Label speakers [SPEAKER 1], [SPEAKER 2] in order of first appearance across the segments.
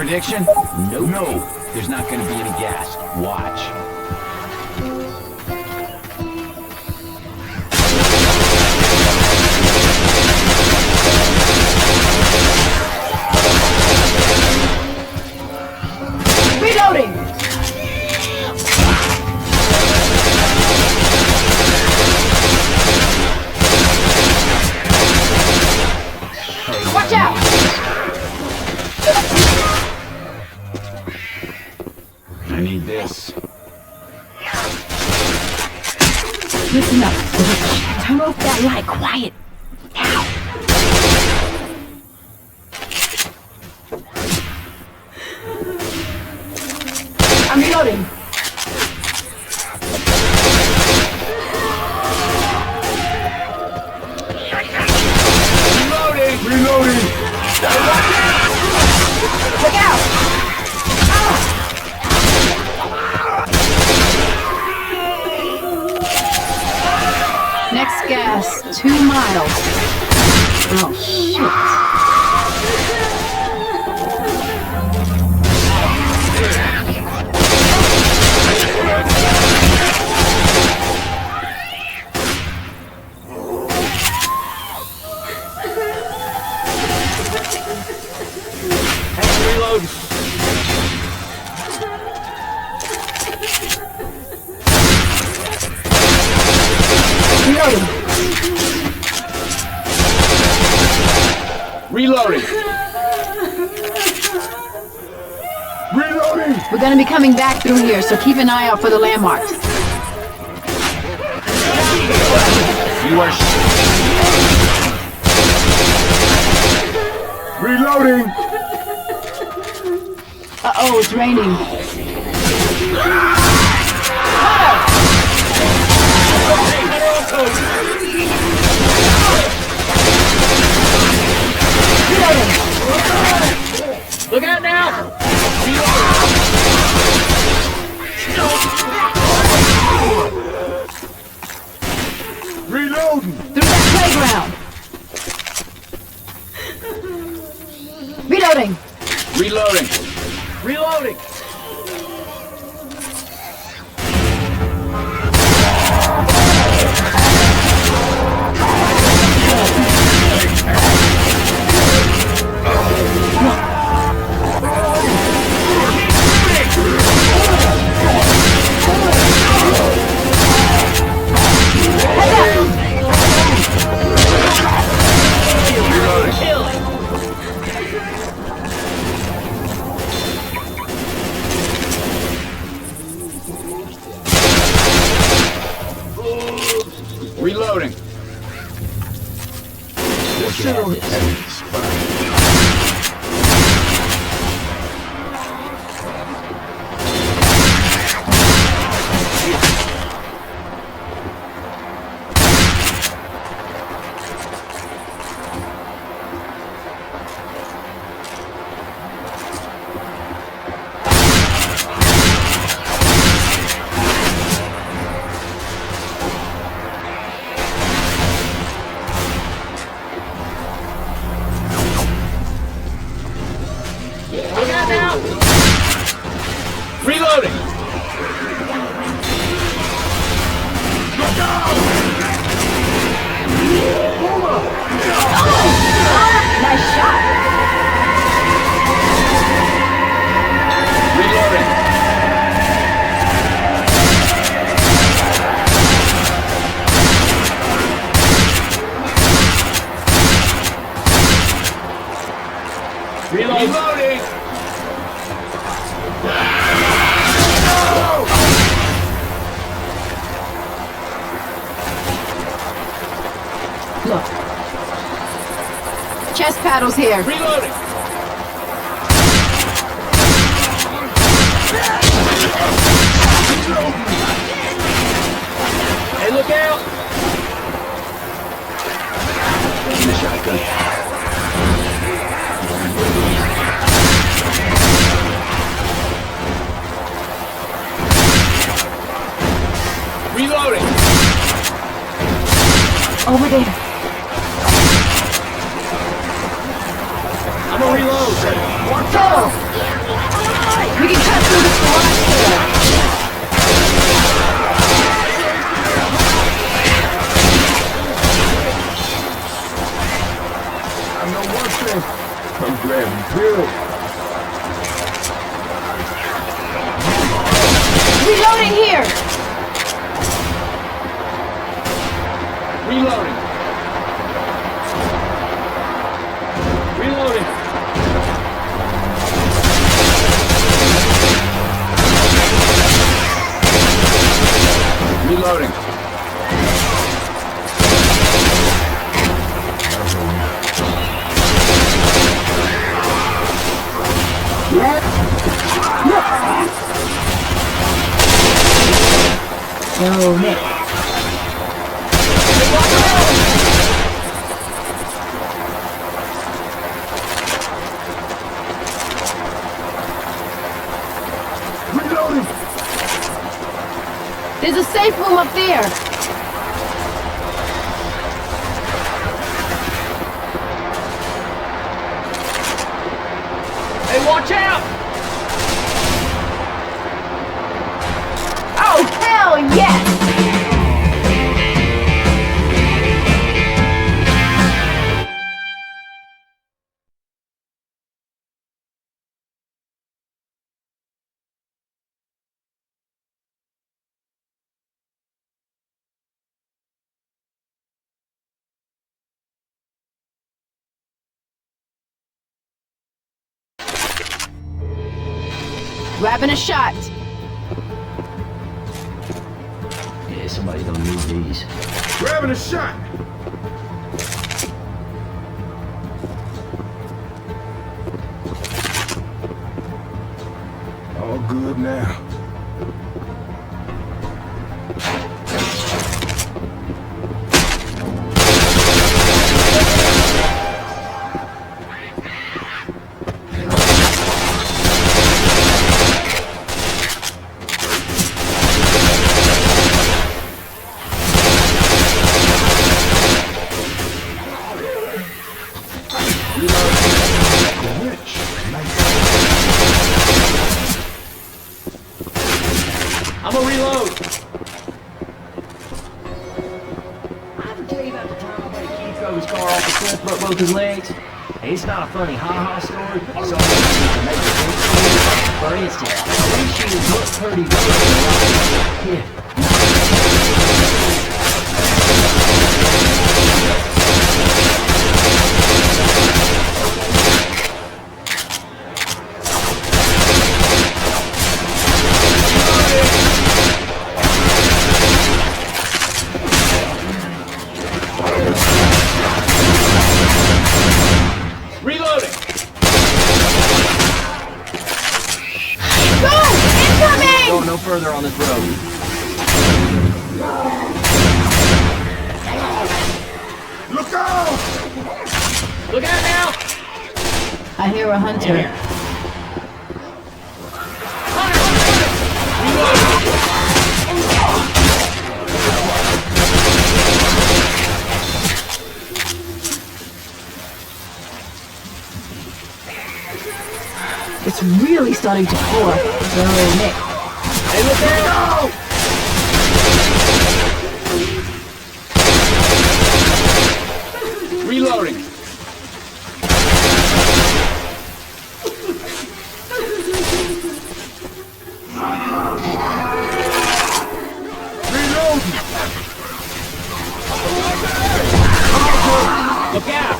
[SPEAKER 1] prediction? Nope. No, there's not gonna be any gas. Watch.
[SPEAKER 2] Reloading! Watch out!
[SPEAKER 1] I need this.
[SPEAKER 2] Listen up. Turn off that light. Quiet. Now. I'm reloading.
[SPEAKER 1] Reloading!
[SPEAKER 2] Look out! Next gas, 2 miles. Oh, shit.
[SPEAKER 1] Reload!
[SPEAKER 2] Reloading.
[SPEAKER 1] Reloading! Reloading!
[SPEAKER 2] We're gonna be coming back through here, so keep an eye out for the landmarks.
[SPEAKER 1] You are Reloading!
[SPEAKER 2] Uh-oh, it's raining.
[SPEAKER 1] Look out now! Reloading!
[SPEAKER 2] Through that playground. Reloading.
[SPEAKER 1] Reloading! Reloading! Reloading! Look out now! Reloading! Look out!
[SPEAKER 2] Nice shot.
[SPEAKER 1] Reloading! Reloading!
[SPEAKER 2] Look. Chest paddles here.
[SPEAKER 1] Reloading! Hey, look out! Give me a shotgun. Reloading!
[SPEAKER 2] Over there.
[SPEAKER 1] I'm gonna reload.
[SPEAKER 2] Go! Yo, Nick.
[SPEAKER 1] Reloading!
[SPEAKER 2] There's a safe room up there.
[SPEAKER 3] Hey, watch out!
[SPEAKER 2] Oh, hell yes! Grabbing a shot.
[SPEAKER 1] Yeah, somebody's gonna need these.
[SPEAKER 4] Grabbing a shot. All good now.
[SPEAKER 3] I'm gonna reload.
[SPEAKER 1] I ever tell you about the time my buddy Keith drove his car off the cliff, broke both his legs? Hey, it's not a funny ha-ha story. It's almost a major big story. For instance, these shoes look pretty good. Yeah.
[SPEAKER 3] Reloading.
[SPEAKER 2] Go! Incoming!
[SPEAKER 1] Go no further on this road.
[SPEAKER 4] Look out!
[SPEAKER 3] Look out now.
[SPEAKER 2] I hear a hunter. It's really starting to pour. Yo, Nick.
[SPEAKER 3] Hey, look out. Reloading. Look out.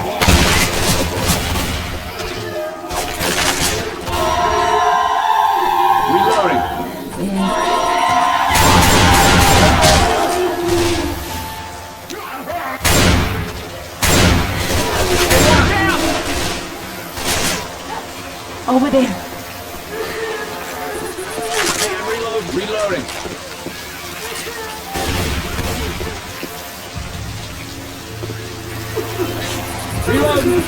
[SPEAKER 3] Reloading.
[SPEAKER 2] Over there.
[SPEAKER 3] Reloading. Reloading.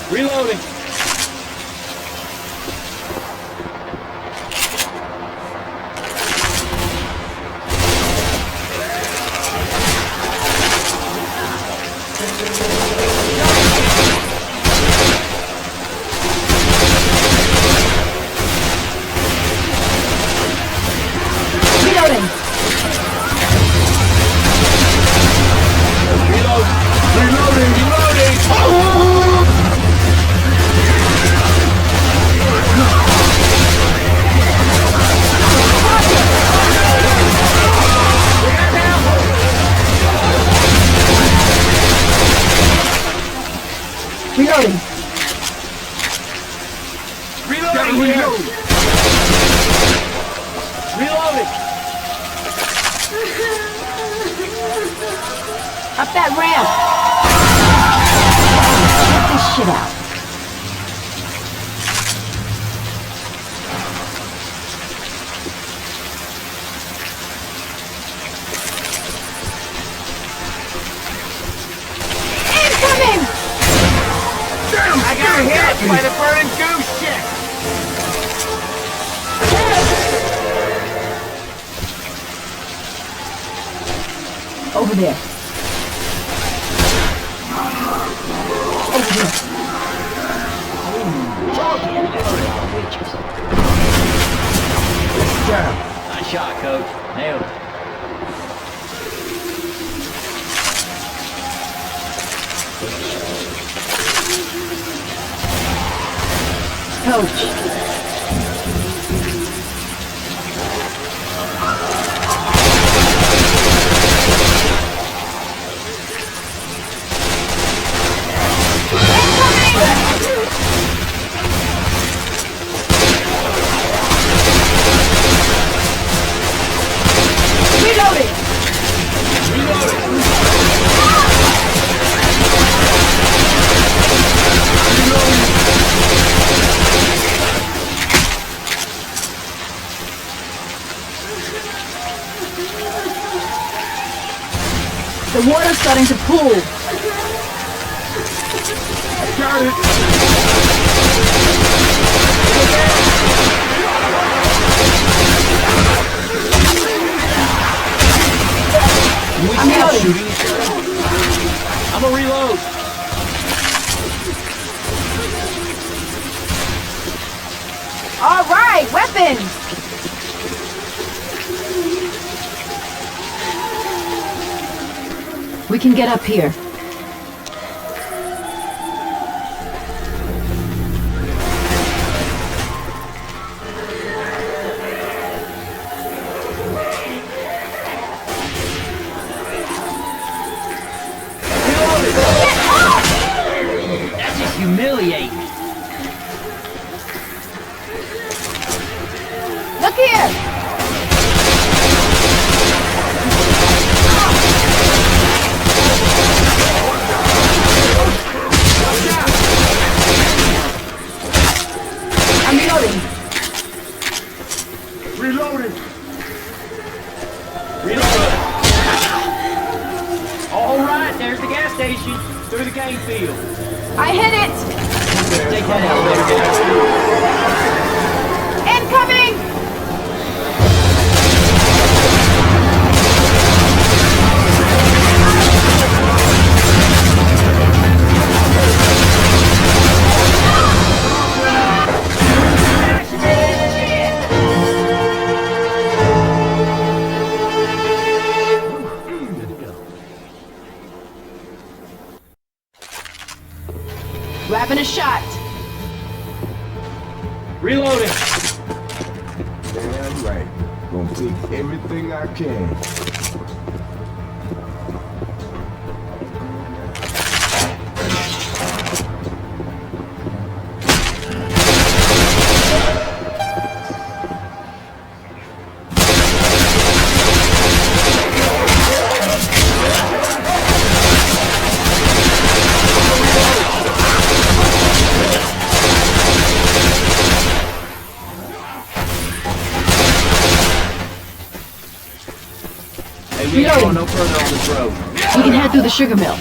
[SPEAKER 3] Reloading.
[SPEAKER 2] reloading.
[SPEAKER 3] Reloading here. Reloading.
[SPEAKER 2] Up that ramp. Check this shit out. Incoming!
[SPEAKER 3] I got hit by the burning goose shit.
[SPEAKER 2] Over there. Over here.
[SPEAKER 4] Down.
[SPEAKER 1] Nice shot, Coach. Nailed it.
[SPEAKER 2] Coach. Reloading! The water's starting to pool.
[SPEAKER 4] Got it.
[SPEAKER 2] I'm reloading.
[SPEAKER 3] I'm gonna reload.
[SPEAKER 2] All right, weapons. We can get up here.
[SPEAKER 1] That's just humiliating.
[SPEAKER 2] Look here. I'm reloading.
[SPEAKER 4] Reloading.
[SPEAKER 3] Reload. All right, there's the gas station. Through the game field.
[SPEAKER 2] I hit it.
[SPEAKER 1] Take that elevator.
[SPEAKER 2] Incoming. Grabbing a shot.
[SPEAKER 3] Reloading.
[SPEAKER 4] Damn right. Gonna take everything I can.
[SPEAKER 1] Hey, we ain't going no further on this road.
[SPEAKER 2] We can head through the sugar mill.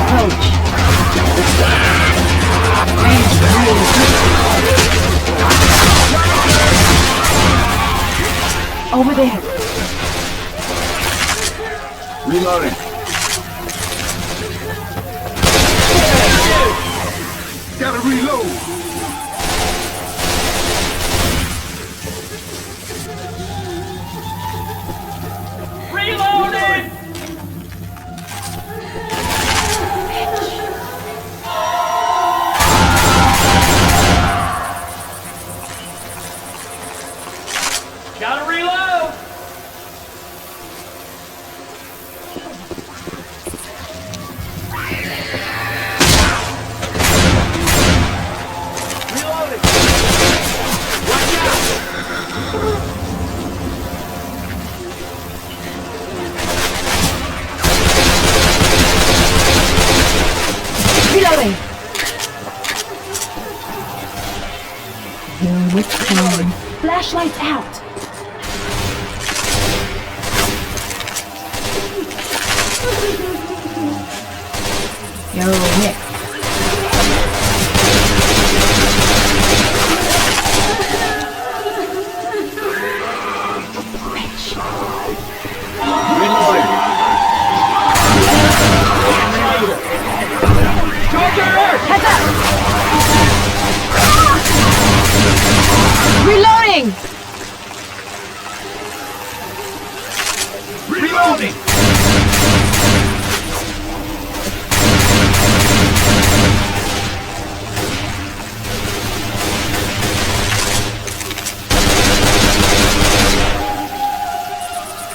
[SPEAKER 2] Coach. Reloading. Yo, which one? Flashlights out. Yo, Nick. Heads up! Reloading!
[SPEAKER 3] Reloading!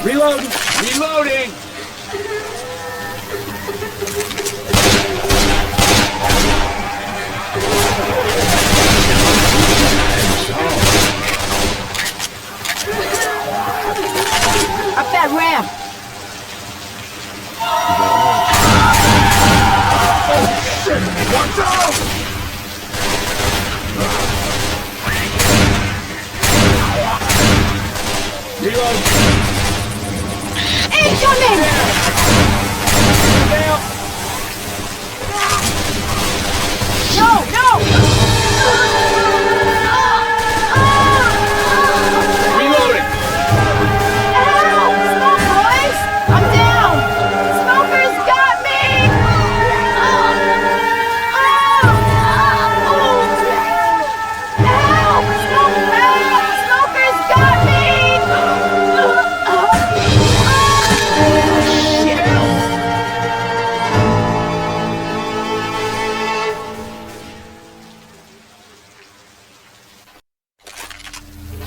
[SPEAKER 3] Reloading! Reloading!
[SPEAKER 2] Up that ramp!
[SPEAKER 3] Watch out! Reload!
[SPEAKER 2] Incoming!
[SPEAKER 3] Down!
[SPEAKER 2] No, no!
[SPEAKER 3] Reloading!
[SPEAKER 2] Help! Smoke, boys! I'm down! Smoker's got me! Help! Smoker's got me!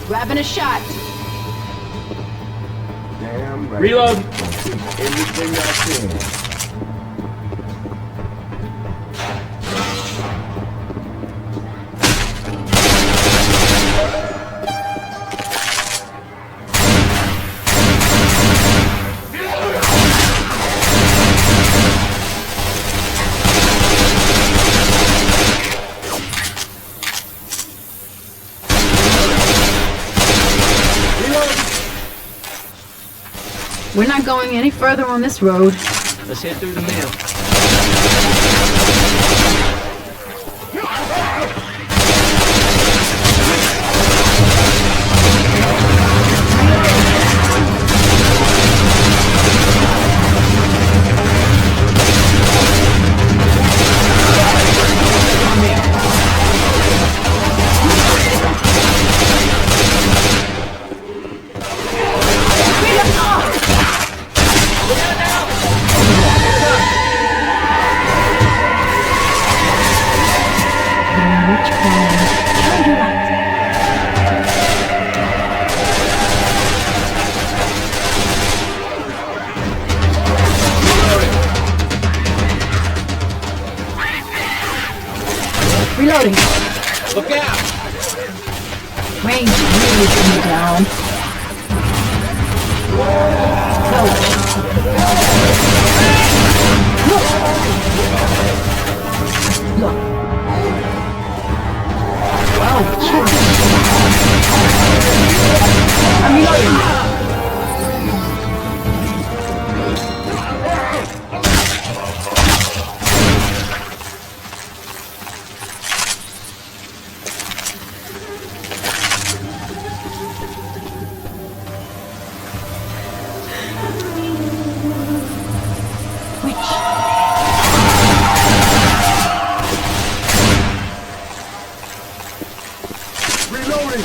[SPEAKER 2] Grabbing a shot.
[SPEAKER 4] Damn right.
[SPEAKER 3] Reload!
[SPEAKER 4] Gonna take everything I can.
[SPEAKER 2] We're not going any further on this road.
[SPEAKER 1] Let's head through the mill.
[SPEAKER 2] Which one? Turn your light. Reloading.
[SPEAKER 3] Look out!
[SPEAKER 2] Range really coming down. Look. Wow, check this shit. I'm reloading.
[SPEAKER 4] Reloading.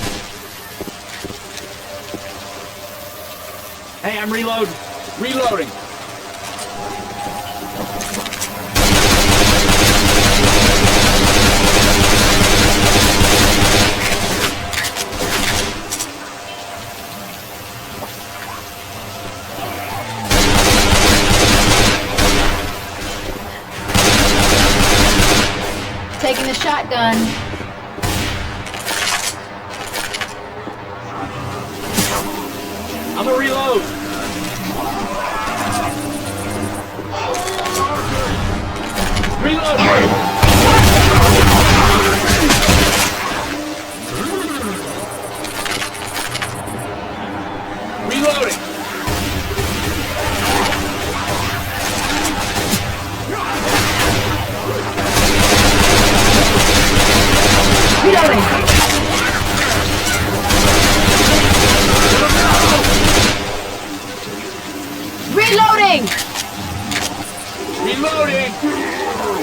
[SPEAKER 3] Hey, I'm reloading. Reloading.
[SPEAKER 2] Taking the shotgun.
[SPEAKER 3] I'm gonna reload. Reload!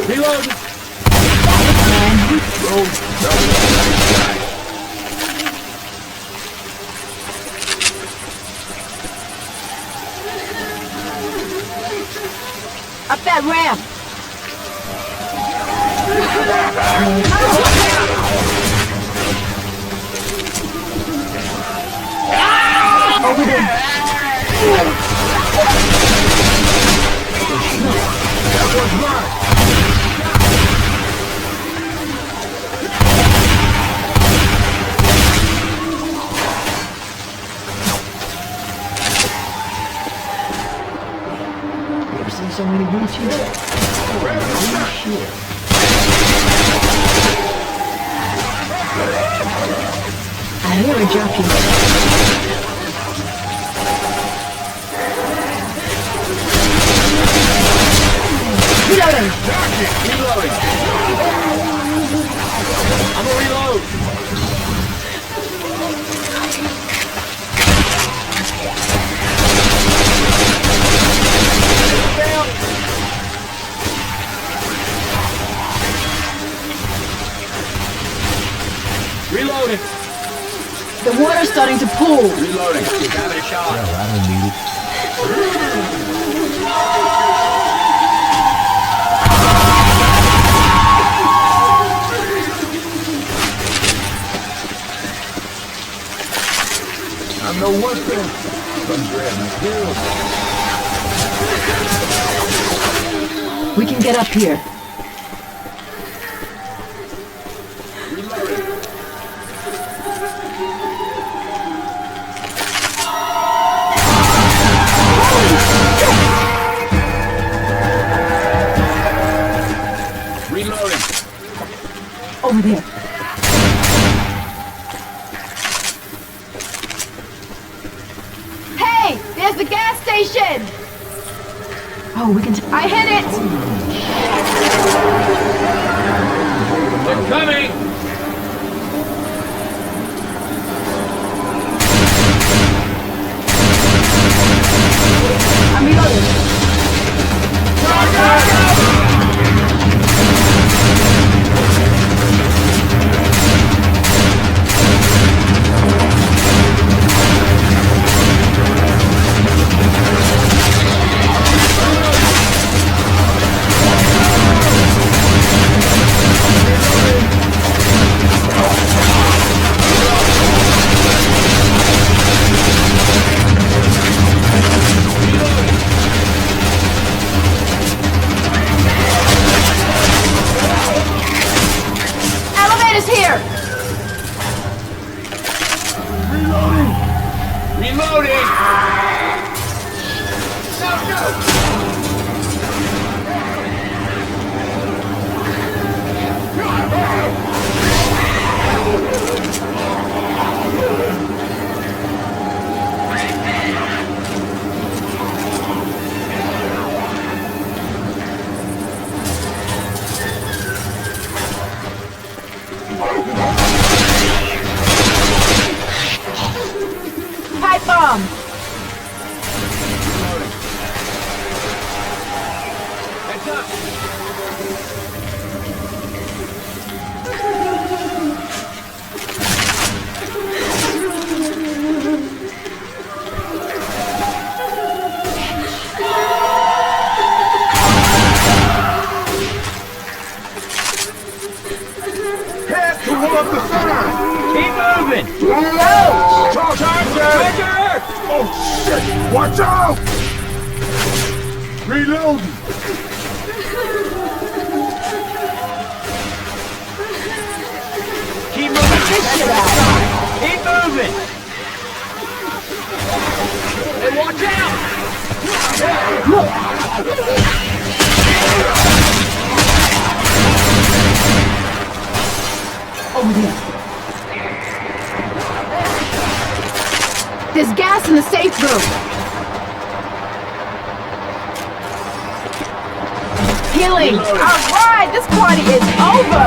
[SPEAKER 1] Reloading.
[SPEAKER 2] Up that ramp. Over there.
[SPEAKER 1] You ever seen so many Gucci? Holy shit.
[SPEAKER 2] I hear a jockey. Reloading.
[SPEAKER 1] Reloading. I'm gonna reload. Reloading.
[SPEAKER 2] The water's starting to pool.
[SPEAKER 1] Reloading. Have it a shot.
[SPEAKER 5] I don't need it.
[SPEAKER 4] I'm no weapon. Some grab
[SPEAKER 2] We can get up here.
[SPEAKER 1] Reloading.
[SPEAKER 2] Over there. Hey! There's the gas station! Oh, we can... I hit it!
[SPEAKER 1] They're coming.
[SPEAKER 2] I'm reloading. Elevator's here!
[SPEAKER 1] Reloading.
[SPEAKER 2] Pipe bomb!
[SPEAKER 1] Heads up.
[SPEAKER 4] Head towards the center.
[SPEAKER 1] Keep moving.
[SPEAKER 4] Charger!
[SPEAKER 1] Trigger.
[SPEAKER 4] Oh shit! Watch out! Reloading.
[SPEAKER 1] Keep moving. Keep moving. Hey, watch out.
[SPEAKER 2] Over there. There's gas in the safe room. Healing. Alright, this party is over.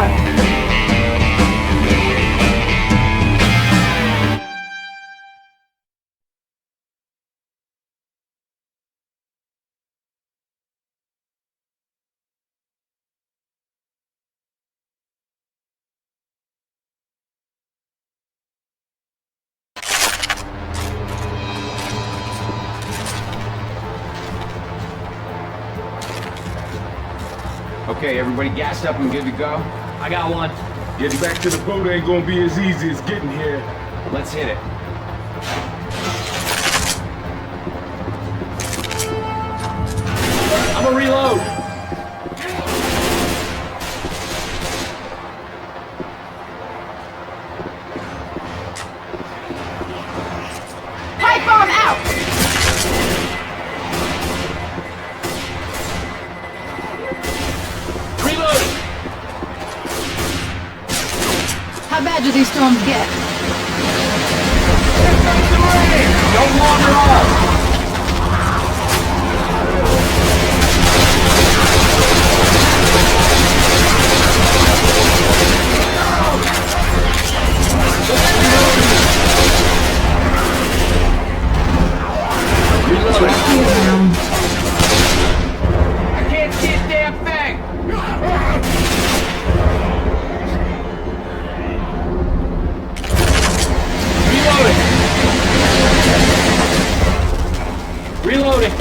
[SPEAKER 3] Okay, everybody gassed up and good to go?
[SPEAKER 1] I got one.
[SPEAKER 4] Getting back to the boat ain't gonna be as easy as getting here.
[SPEAKER 3] Let's hit it.
[SPEAKER 1] I'm gonna reload.
[SPEAKER 2] Pipe bomb out!
[SPEAKER 1] Reloading.
[SPEAKER 2] How bad do these storms get?
[SPEAKER 1] Don't wander off.
[SPEAKER 3] I can't see a damn thing!
[SPEAKER 1] Reloading.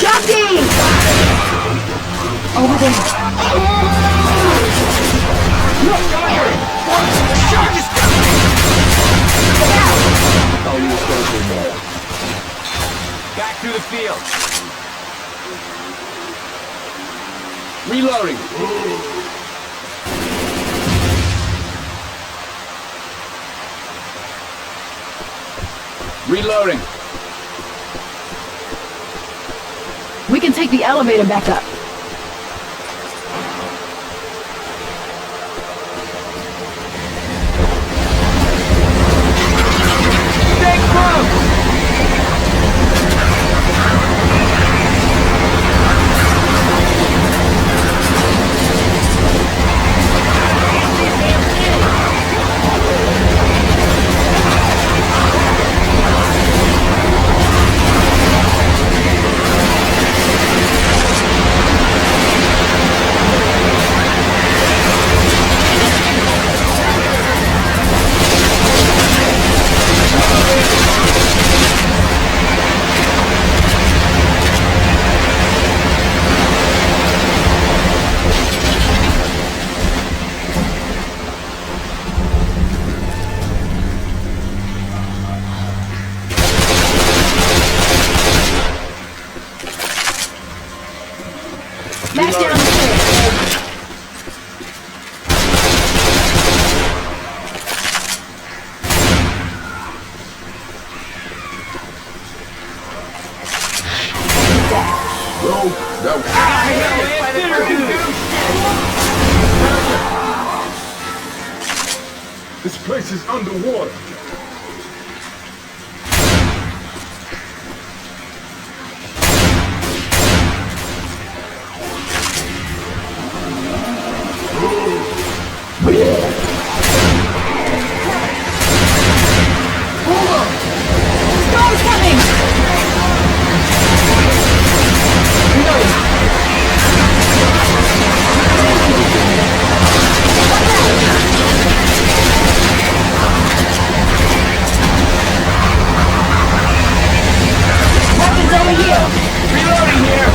[SPEAKER 2] Jockey! Over there.
[SPEAKER 3] Back to the field.
[SPEAKER 1] Reloading.
[SPEAKER 3] Reloading.
[SPEAKER 2] We can take the elevator back up.
[SPEAKER 3] Stay close!
[SPEAKER 2] Smash down the stairs.
[SPEAKER 4] No, that was... This place is underwater.
[SPEAKER 2] Storm's coming! Weapons over here!
[SPEAKER 3] Reloading here!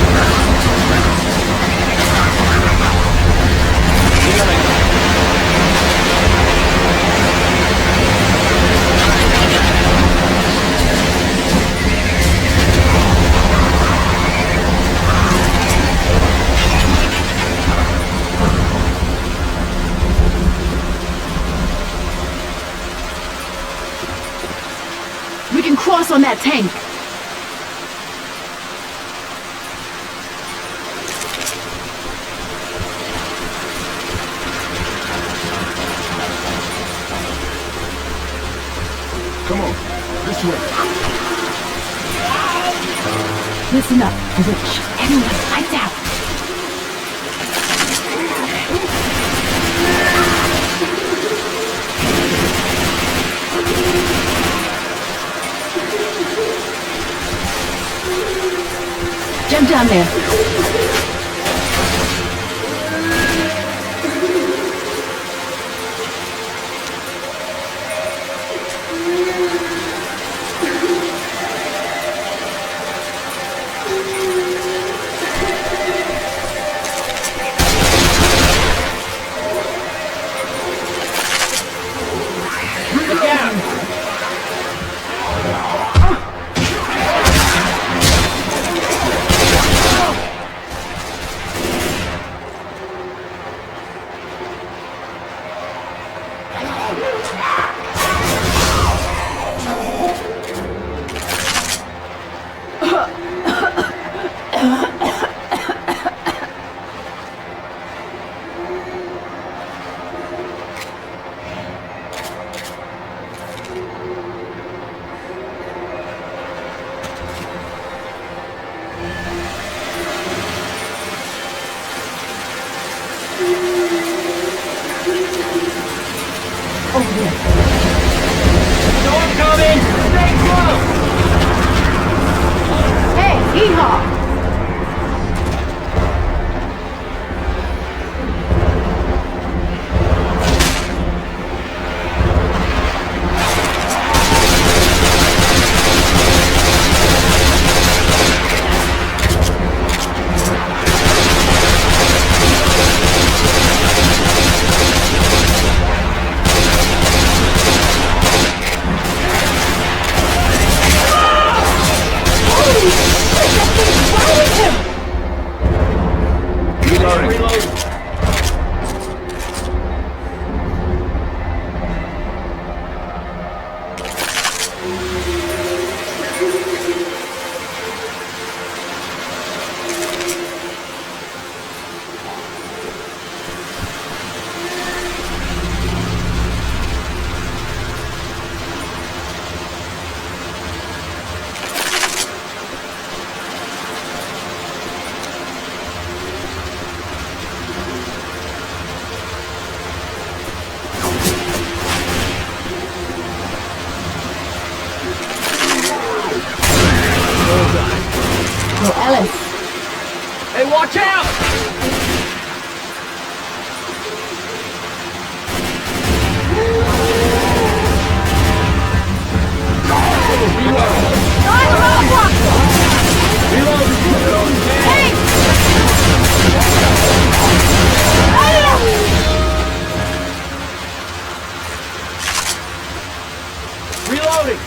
[SPEAKER 2] We can cross on that tank.
[SPEAKER 4] Come on, this way.
[SPEAKER 2] Listen up, Rich. Everyone, lights out. Jump down there.
[SPEAKER 3] Storm coming! Stay close!
[SPEAKER 2] Hey, hee-haw! Yo, Ellis.
[SPEAKER 3] Hey, watch out! Reloading!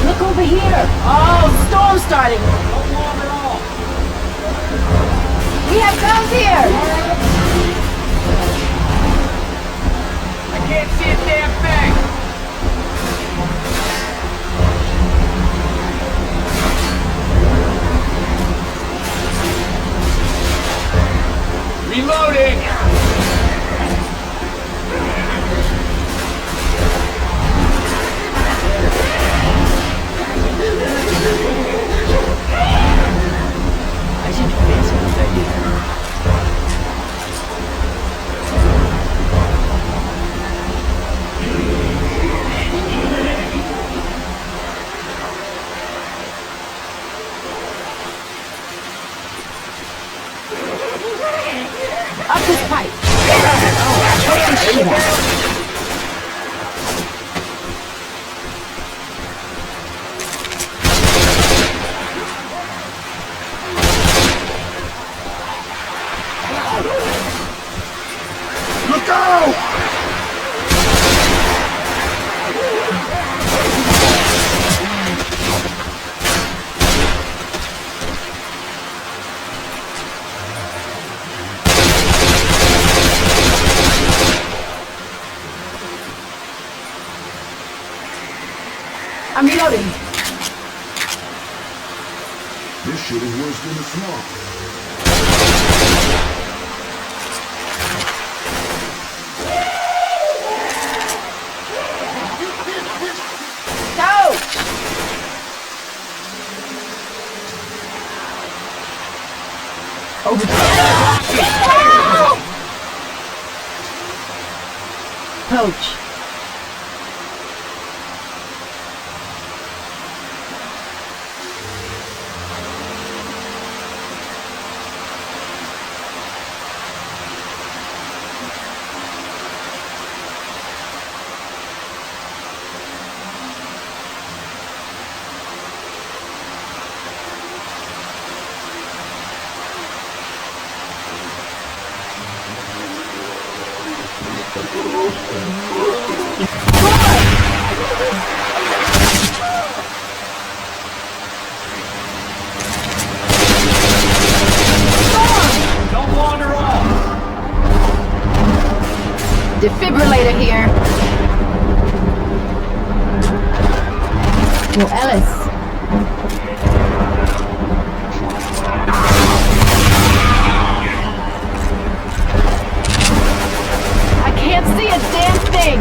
[SPEAKER 2] Look over here.
[SPEAKER 6] Oh, storm starting.
[SPEAKER 3] Don't warm at all!
[SPEAKER 6] We have guns here.
[SPEAKER 3] I can't see a damn thing! Reloading!
[SPEAKER 1] I should fancy what they do.
[SPEAKER 2] Up this pipe. Choke this shit out.
[SPEAKER 4] Look out!
[SPEAKER 2] I'm reloading.
[SPEAKER 4] This shit is worse than the swamp.
[SPEAKER 6] Coach.
[SPEAKER 2] Over Coach.
[SPEAKER 6] Defibrillator here. Well, Ellis. I can't see a damn thing.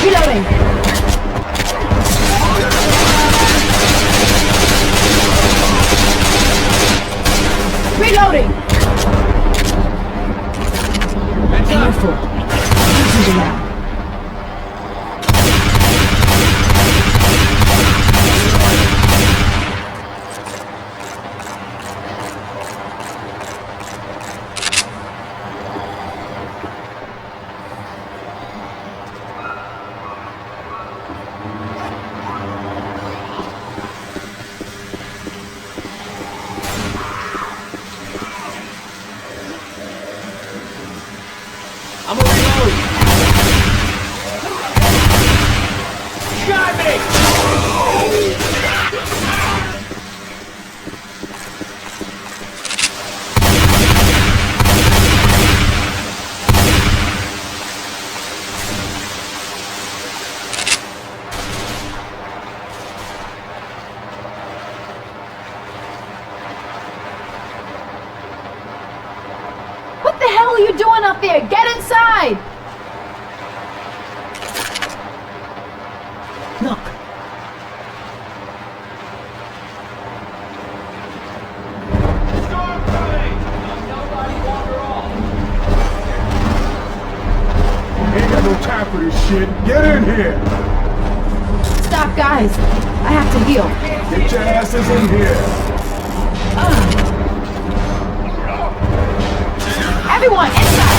[SPEAKER 6] Reloading. Reloading. Careful. This is around.
[SPEAKER 3] I'm gonna reload. Got me!
[SPEAKER 6] What the hell are you doing up there? Get inside!
[SPEAKER 2] Look.
[SPEAKER 3] Storm coming! Nobody wander off.
[SPEAKER 4] Ain't got no time for this shit. Get in here.
[SPEAKER 6] Stop, guys. I have to heal.
[SPEAKER 4] Get your asses in here.
[SPEAKER 6] Everyone, inside!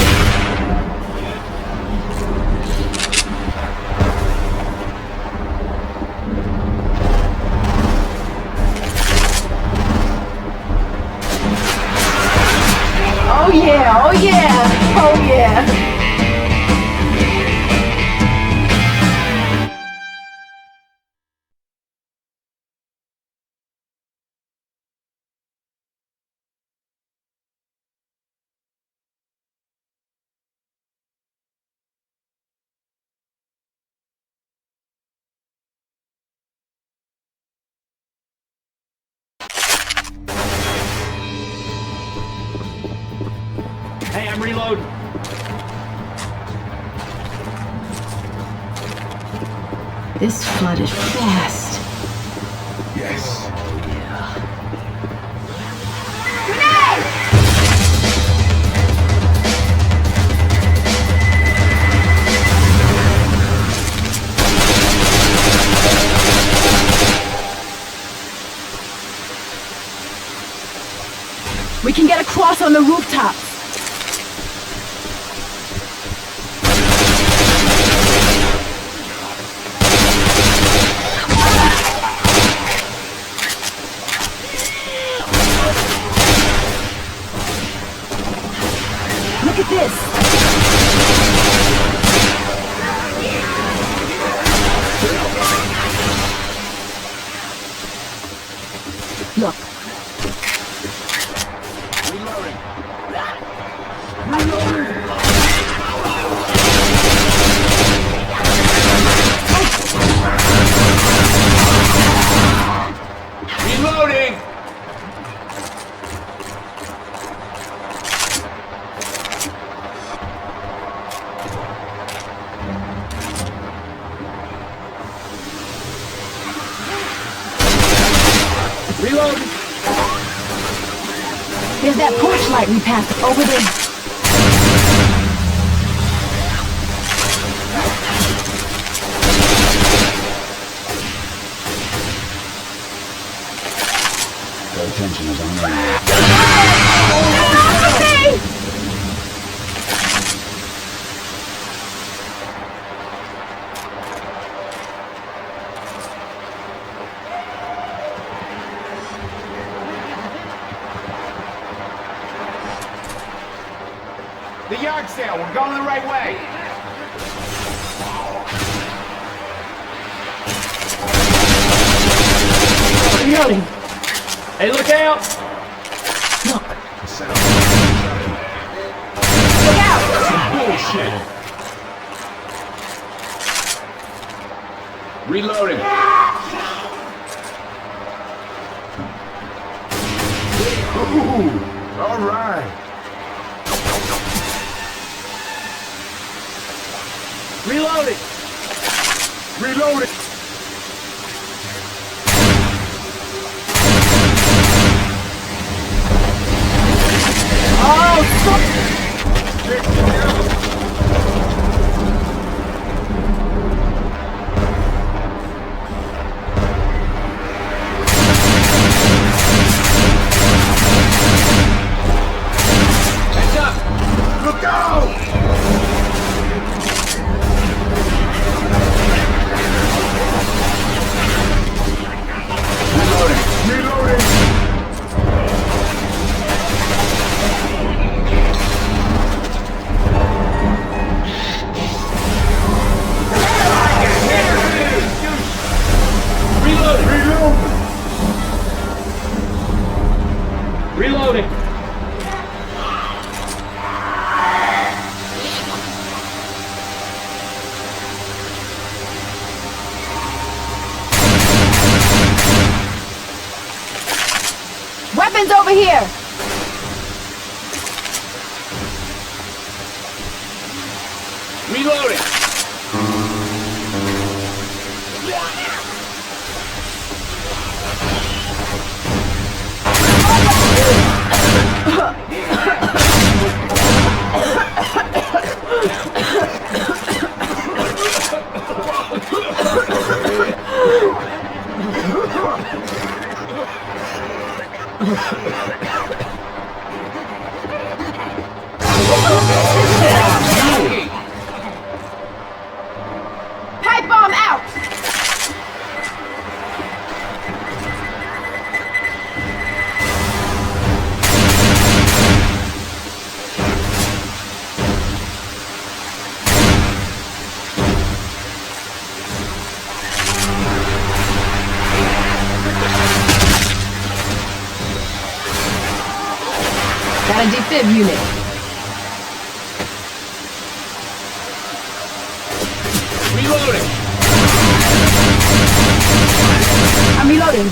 [SPEAKER 6] Oh yeah, oh yeah, oh yeah.
[SPEAKER 3] Hey, I'm reloading.
[SPEAKER 2] This flood is fast.
[SPEAKER 4] Yes.
[SPEAKER 6] We can get across on the rooftops. Look at this. Look.
[SPEAKER 3] Reloading! Reloading!
[SPEAKER 6] There's that porch light we passed over there.
[SPEAKER 5] Their attention is on me.
[SPEAKER 3] The yard sale, we're going the right way.
[SPEAKER 6] Reloading.
[SPEAKER 1] Hey, look out!
[SPEAKER 2] Look,
[SPEAKER 4] The sound.
[SPEAKER 6] Look out!
[SPEAKER 4] Bullshit.
[SPEAKER 3] Reloading.
[SPEAKER 4] Ooh, all right.
[SPEAKER 1] Reloading!
[SPEAKER 4] Reloading.
[SPEAKER 3] Heads up.
[SPEAKER 4] Look out! Reloading.
[SPEAKER 1] Reloading!
[SPEAKER 4] Reload.
[SPEAKER 1] Reloading!
[SPEAKER 6] Weapons over here!
[SPEAKER 3] Reloading.
[SPEAKER 6] Pipe bomb out! Got a defib unit.
[SPEAKER 3] Reloading.
[SPEAKER 6] I'm reloading.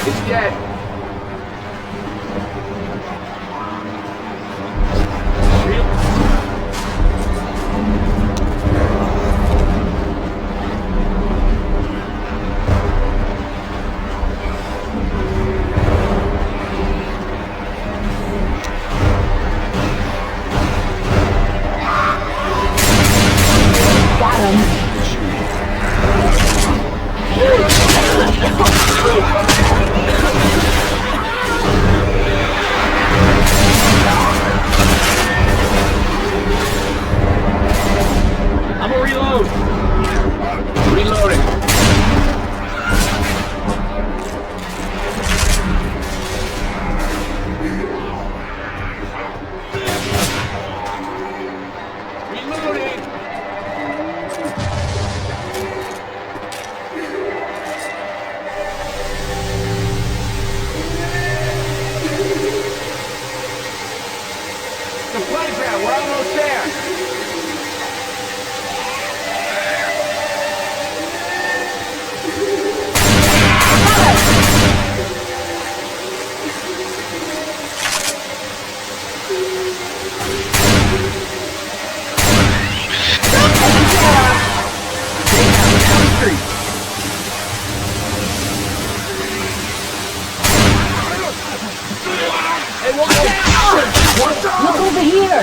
[SPEAKER 3] It's dead.
[SPEAKER 6] Got him.
[SPEAKER 1] I'm gonna reload!
[SPEAKER 3] Reloading. Reloading. The playground. We're almost there. Hey, watch out!
[SPEAKER 2] look over here.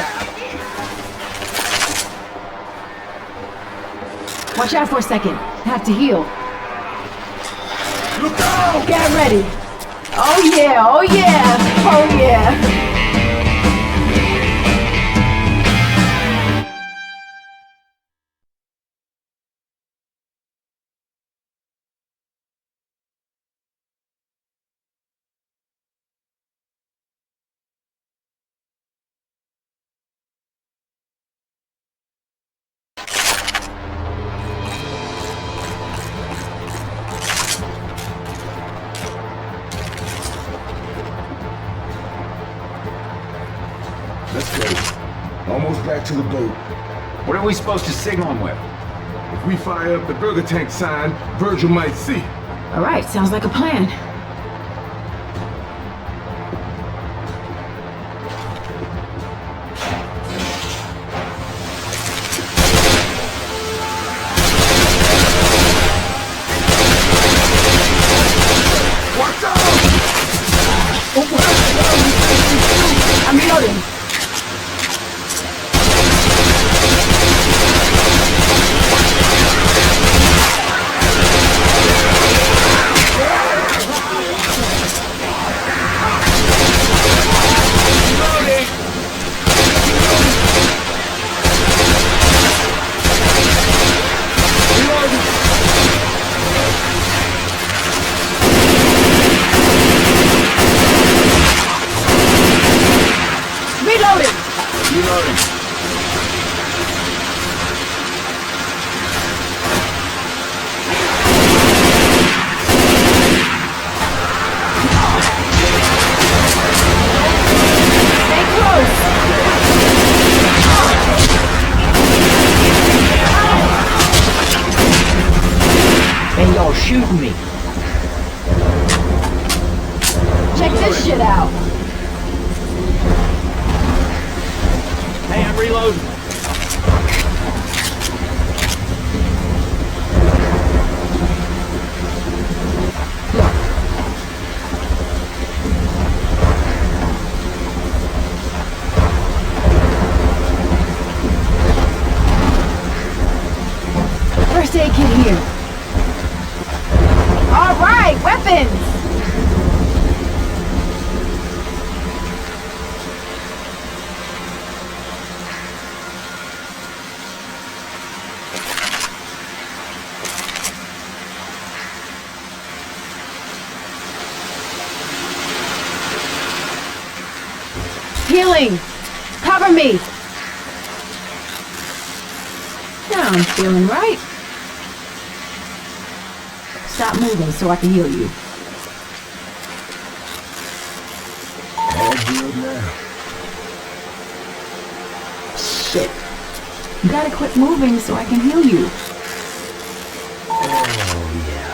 [SPEAKER 2] Watch out for a second. Have to heal.
[SPEAKER 4] Look out!
[SPEAKER 6] Get ready. Oh yeah, oh yeah, oh yeah.
[SPEAKER 4] Let's go. Almost back to the boat.
[SPEAKER 3] What are we supposed to signal him with?
[SPEAKER 4] If we fire up the burger tank sign, Virgil might see.
[SPEAKER 2] All right, sounds like a plan.
[SPEAKER 4] Watch out!
[SPEAKER 2] I'm reloading. Reloading.
[SPEAKER 3] Reloading.
[SPEAKER 2] Stay close.
[SPEAKER 1] And y'all shooting me.
[SPEAKER 6] Check this shit out.
[SPEAKER 1] Hey, I'm reloading.
[SPEAKER 2] First aid kit here.
[SPEAKER 6] All right, weapons.
[SPEAKER 2] Healing. Cover me. Now I'm feeling right. Stop moving so I can heal you.
[SPEAKER 4] All good now.
[SPEAKER 2] Shit. You gotta quit moving so I can heal you.
[SPEAKER 1] Oh, yeah.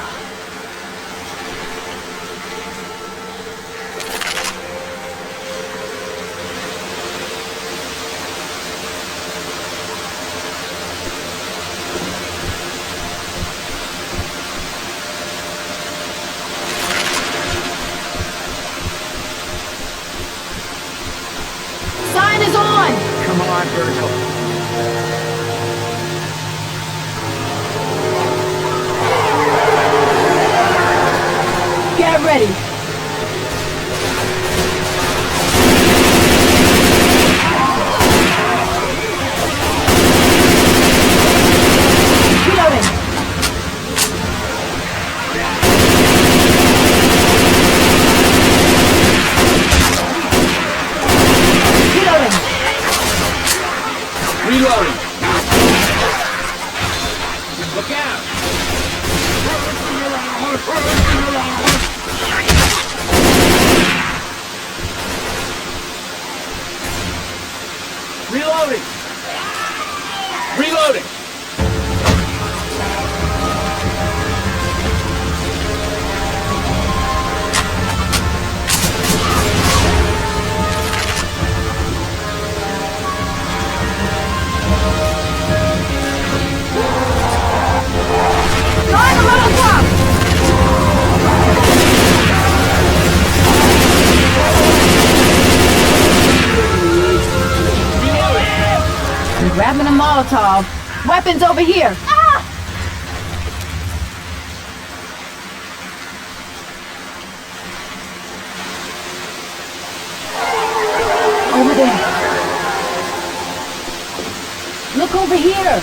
[SPEAKER 6] Sign is on.
[SPEAKER 3] Come on, Virgil.
[SPEAKER 2] Get ready. Reloading. Reloading.
[SPEAKER 3] Reloading. Look out. Reloading. Reloading.
[SPEAKER 6] Line the roadblock.
[SPEAKER 2] I'm grabbing a Molotov.
[SPEAKER 6] Weapons over here. Ah!
[SPEAKER 2] Over there. Look over here.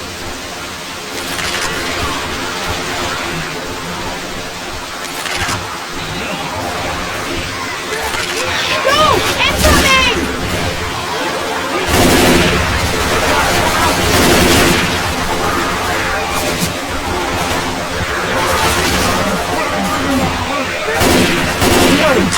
[SPEAKER 6] Go! Incoming!
[SPEAKER 3] Reloading.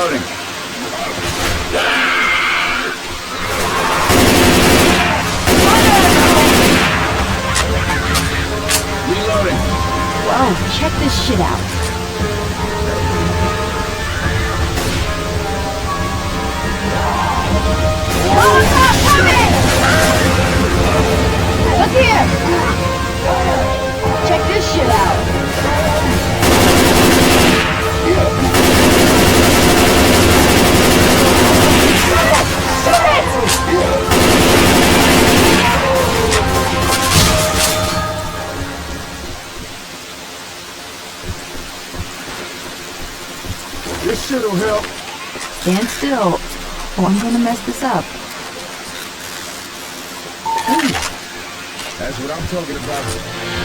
[SPEAKER 3] Reloading. Reloading.
[SPEAKER 2] Whoa, check this shit out.
[SPEAKER 6] Oh, stop coming! Look here! Check this shit out.
[SPEAKER 4] This shit'll help.
[SPEAKER 2] Stand still, or I'm gonna mess this up.
[SPEAKER 4] That's what I'm talking about.